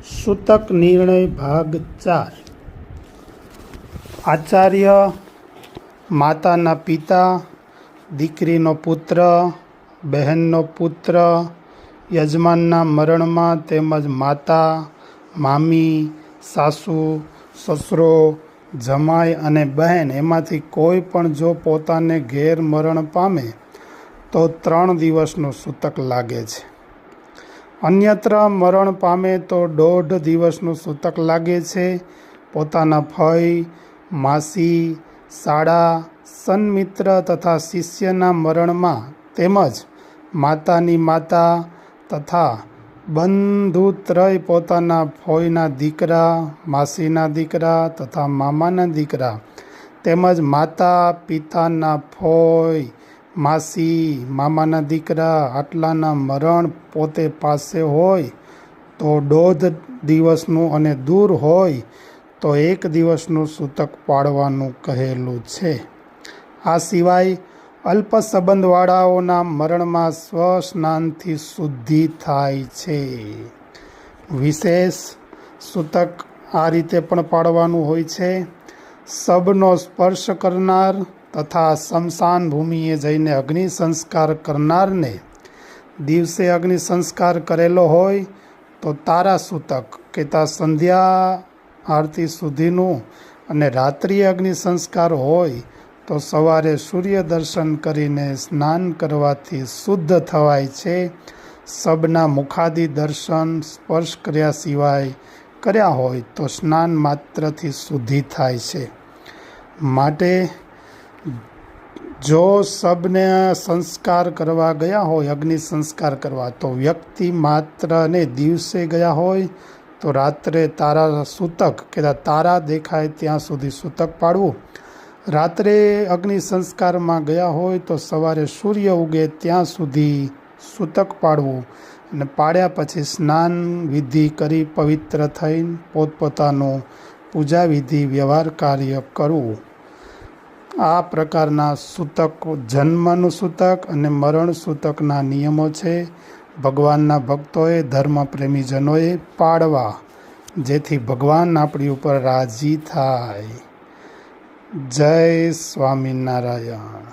સૂતક નિર્ણય ભાગ 4। આચાર્ય, માતાના પિતા, દીકરીનો પુત્ર, બહેનનો પુત્ર, યજમાનના મરણમાં તેમજ માતા, મામી, સાસુ, સસરો, જમાઈ અને બહેન એમાંથી કોઈ પણ જો પોતાને ઘેર મરણ પામે તો 3 દિવસનું સૂતક લાગે છે। અન્યત્ર મરણ પામે તો 1.5 દિવસનું સૂતક લાગે છે। પોતાના ફઈ, માસી, શાળા, સન્મિત્ર તથા શિષ્યના મરણમાં તેમજ માતાની માતા તથા બંધુત્રય પોતાના ફોઈના દીકરા, માસીના દીકરા તથા મામાના દીકરા તેમજ માતા પિતાના ફોઈ, માસી, મામાના દીકરા આટલાના મરણ પોતે પાસે હોય તો 1.5 દિવસનું અને દૂર હોય તો 1 દિવસનું સૂતક પાળવાનું કહેલું છે। આ સિવાય અલ્પ સંબંધવાળાઓના મરણમાં સ્વસ્નાનથી શુદ્ધિ થાય છે। વિશેષ સૂતક આ રીતે પણ પાળવાનું હોય છે। શબનો સ્પર્શ કરનાર તથા સ્મશાન ભૂમિએ જઈને અગ્નિ સંસ્કાર કરનારને દિવસે અગ્નિ સંસ્કાર કરેલો હોય તો તારા સૂતક કહેતા સંધ્યા આરતી સુધીનું અને રાત્રિએ અગ્નિ સંસ્કાર હોય તો સવારે સૂર્ય દર્શન કરીને સ્નાન કરવાથી શુદ્ધ થવાય છે। શબના મુખાદિ દર્શન સ્પર્શ કર્યા સિવાય કર્યા હોય તો સ્નાન માત્રથી શુદ્ધિ થાય છે। માટે જો શબને સંસ્કાર કરવા ગયા હોય, અગ્નિ સંસ્કાર કરવા, તો વ્યક્તિ માત્રને દિવસે ગયા હોય તો રાત્રે તારા સૂતક કે તારા દેખાય ત્યાં સુધી સૂતક પાડવું। રાત્રે અગ્નિ સંસ્કારમાં ગયા હોય તો સવારે સૂર્ય ઉગે ત્યાં સુધી સૂતક પાડવું અને પાડ્યા પછી સ્નાન વિધિ કરી પવિત્ર થઈને પોતપોતાનું પૂજા વિધિ વ્યવહાર કાર્ય કરવું। આ પ્રકારના સૂતક જન્મનું સૂતક અને મરણ સૂતકના નિયમો છે। ભગવાનના ભક્તોએ ધર્મપ્રેમીજનોએ પાળવા, જેથી ભગવાન આપણી ઉપર રાજી થાય। જય સ્વામિનારાયણ।